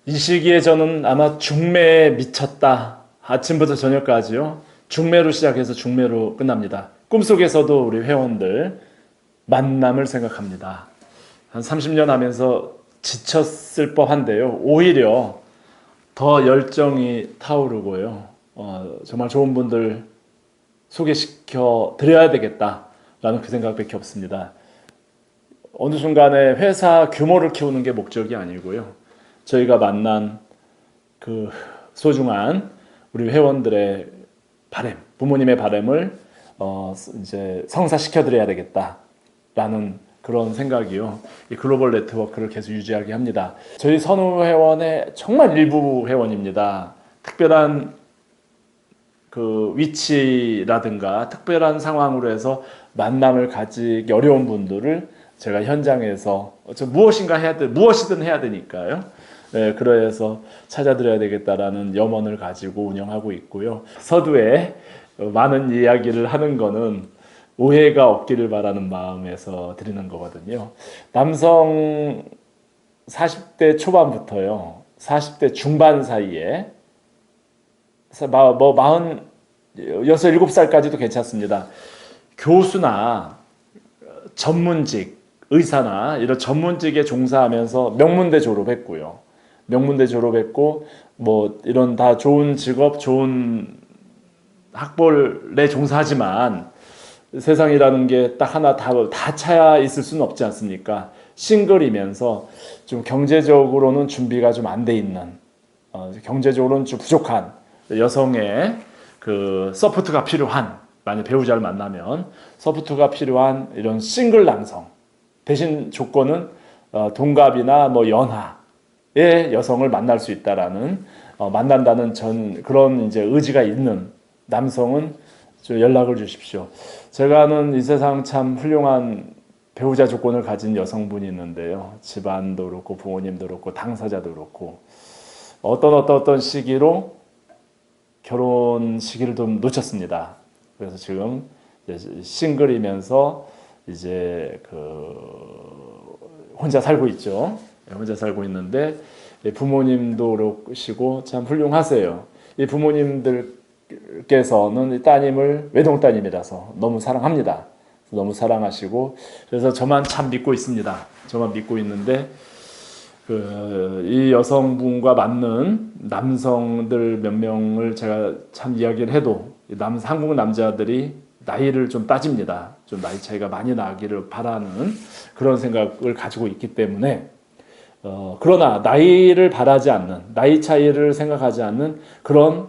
이 시기에 저는 아마 중매에 미쳤다. 아침부터 저녁까지요. 중매로 시작해서 중매로 끝납니다. 꿈속에서도 우리 회원들 만남을 생각합니다. 한 30년 하면서 지쳤을 법한데요. 오히려 더 열정이 타오르고요. 정말 좋은 분들 소개시켜 드려야 되겠다라는 그 생각밖에 없습니다. 어느 순간에 회사 규모를 키우는 게 목적이 아니고요. 저희가 만난 그 소중한 우리 회원들의 바램, 부모님의 바램을 이제 성사시켜 드려야 되겠다라는 그런 생각이요. 이 글로벌 네트워크를 계속 유지하게 합니다. 저희 선후 회원의 정말 일부 회원입니다. 특별한 그 위치라든가 특별한 상황으로 해서 만남을 가지기 어려운 분들을 제가 현장에서 무엇이든 해야 되니까요. 네, 그래서 찾아드려야 되겠다라는 염원을 가지고 운영하고 있고요. 서두에 많은 이야기를 하는 거는 오해가 없기를 바라는 마음에서 드리는 거거든요. 남성 40대 초반부터요, 40대 중반 사이에 뭐 46, 7살까지도 괜찮습니다. 교수나 전문직, 의사나 이런 전문직에 종사하면서 명문대 졸업했고요. 명문대 졸업했고 뭐 이런 다 좋은 직업, 좋은 학벌에 종사하지만 세상이라는 게 딱 하나 다 차야 있을 수는 없지 않습니까? 싱글이면서 좀 경제적으로는 준비가 좀 안 돼 있는, 경제적으로는 좀 부족한 여성의 그 서포트가 필요한, 만약 배우자를 만나면 서포트가 필요한 이런 싱글 남성, 대신 조건은 동갑이나 뭐 연하의 여성을 만날 수 있다라는, 만난다는 그런 이제 의지가 있는 남성은 좀 연락을 주십시오. 제가 아는 이 세상 참 훌륭한 배우자 조건을 가진 여성분이 있는데요. 집안도 그렇고 부모님도 그렇고 당사자도 그렇고 어떤 시기로 결혼 시기를 좀 놓쳤습니다. 그래서 지금 싱글이면서 이제 혼자 살고 있죠. 혼자 살고 있는데 부모님도 그러시고 참 훌륭하세요. 이 부모님들께서는 따님을 외동따님이라서 너무 사랑합니다. 너무 사랑하시고 그래서 저만 참 믿고 있습니다. 저만 믿고 있는데 이 여성분과 맞는 남성들 몇 명을 제가 참 이야기를 해도 한국 남자들이 나이를 좀 따집니다. 좀 나이 차이가 많이 나기를 바라는 그런 생각을 가지고 있기 때문에 그러나 나이를 바라지 않는, 나이 차이를 생각하지 않는 그런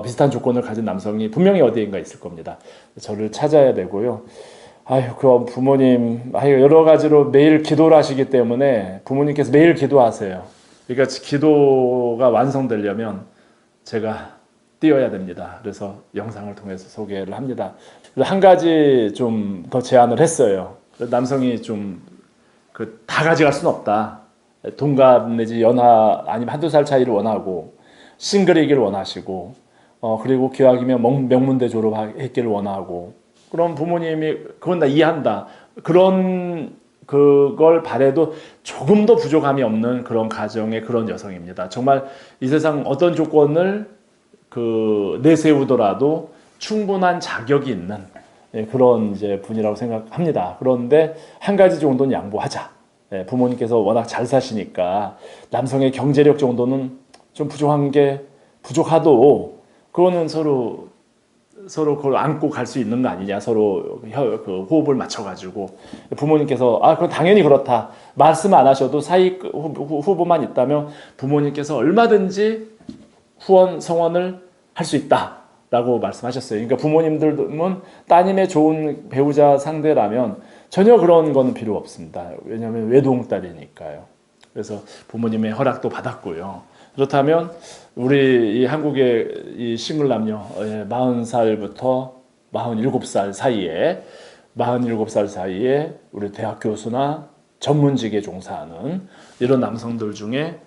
비슷한 조건을 가진 남성이 분명히 어디인가 있을 겁니다. 저를 찾아야 되고요. 그럼 부모님, 여러 가지로 매일 기도를 하시기 때문에 부모님께서 매일 기도하세요. 그러니까 기도가 완성되려면 제가 뛰어야 됩니다. 그래서 영상을 통해서 소개를 합니다. 한 가지 좀 더 제안을 했어요. 남성이 좀 다 가져갈 수는 없다. 동갑 내지 연하 아니면 한두 살 차이를 원하고 싱글이기를 원하시고 그리고 기왕이면 명문대 졸업했기를 원하고 그럼 부모님이 그건 다 이해한다. 그걸 바래도 조금도 부족함이 없는 그런 가정의 그런 여성입니다. 정말 이 세상 어떤 조건을 내세우더라도 충분한 자격이 있는 그런 이제 분이라고 생각합니다. 그런데 한 가지 정도는 양보하자. 부모님께서 워낙 잘 사시니까 남성의 경제력 정도는 좀 부족하도 그거는 서로 그걸 안고 갈 수 있는 거 아니냐. 서로 호흡을 맞춰가지고 부모님께서 그건 당연히 그렇다. 말씀 안 하셔도 사이 후보만 있다면 부모님께서 얼마든지 성원을 할 수 있다라고 말씀하셨어요. 그러니까 부모님들은 따님의 좋은 배우자 상대라면 전혀 그런 건 필요 없습니다. 왜냐하면 외동딸이니까요. 그래서 부모님의 허락도 받았고요. 그렇다면 우리 이 한국의 이 싱글 남녀 40살부터 47살 사이에 우리 대학 교수나 전문직에 종사하는 이런 남성들 중에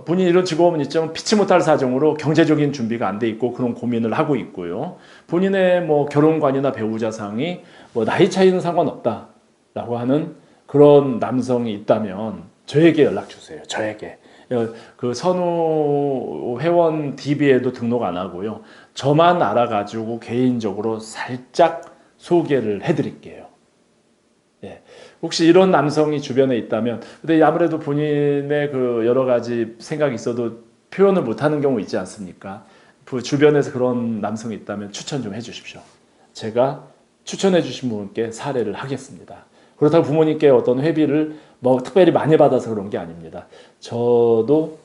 본인이 이런 직업은 있지만 피치 못할 사정으로 경제적인 준비가 안 돼 있고 그런 고민을 하고 있고요. 본인의 뭐 결혼관이나 배우자상이 뭐 나이 차이는 상관없다라고 하는 그런 남성이 있다면 저에게 연락 주세요. 저에게. 그 선우 회원 DB에도 등록 안 하고요. 저만 알아가지고 개인적으로 살짝 소개를 해드릴게요. 예. 혹시 이런 남성이 주변에 있다면, 근데 아무래도 본인의 그 여러 가지 생각이 있어도 표현을 못하는 경우 있지 않습니까? 그 주변에서 그런 남성이 있다면 추천 좀 해주십시오. 제가 추천해 주신 분께 사례를 하겠습니다. 그렇다고 부모님께 어떤 회비를 뭐 특별히 많이 받아서 그런 게 아닙니다. 저도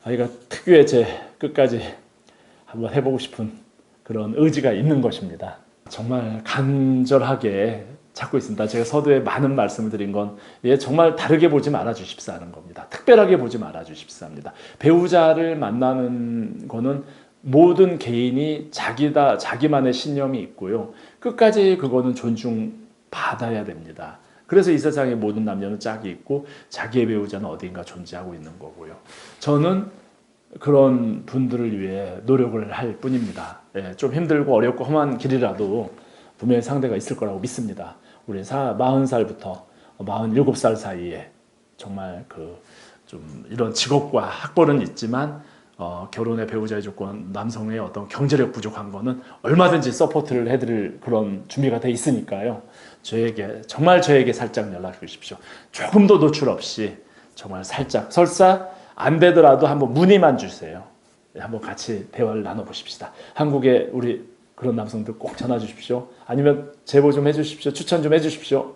아이가 특유의 제 끝까지 한번 해보고 싶은 그런 의지가 있는 것입니다. 정말 간절하게 찾고 있습니다. 제가 서두에 많은 말씀을 드린 건 정말 다르게 보지 말아 주십사 하는 겁니다. 특별하게 보지 말아 주십사 합니다. 배우자를 만나는 거는 모든 개인이 자기만의 신념이 있고요. 끝까지 그거는 존중받아야 됩니다. 그래서 이 세상의 모든 남녀는 짝이 있고 자기의 배우자는 어딘가 존재하고 있는 거고요. 저는 그런 분들을 위해 노력을 할 뿐입니다. 예, 좀 힘들고 어렵고 험한 길이라도 분명히 상대가 있을 거라고 믿습니다. 우리 40살부터 47살 사이에 정말 좀 이런 직업과 학벌은 있지만 결혼의 배우자의 조건, 남성의 어떤 경제력 부족한 거는 얼마든지 서포트를 해드릴 그런 준비가 돼 있으니까요. 정말 저에게 살짝 연락 주십시오. 조금도 노출 없이 정말 살짝, 설사 안 되더라도 한번 문의만 주세요. 한번 같이 대화를 나눠보십시다. 한국에 우리 그런 남성들 꼭 전화 주십시오. 아니면 제보 좀 해주십시오. 추천 좀 해주십시오.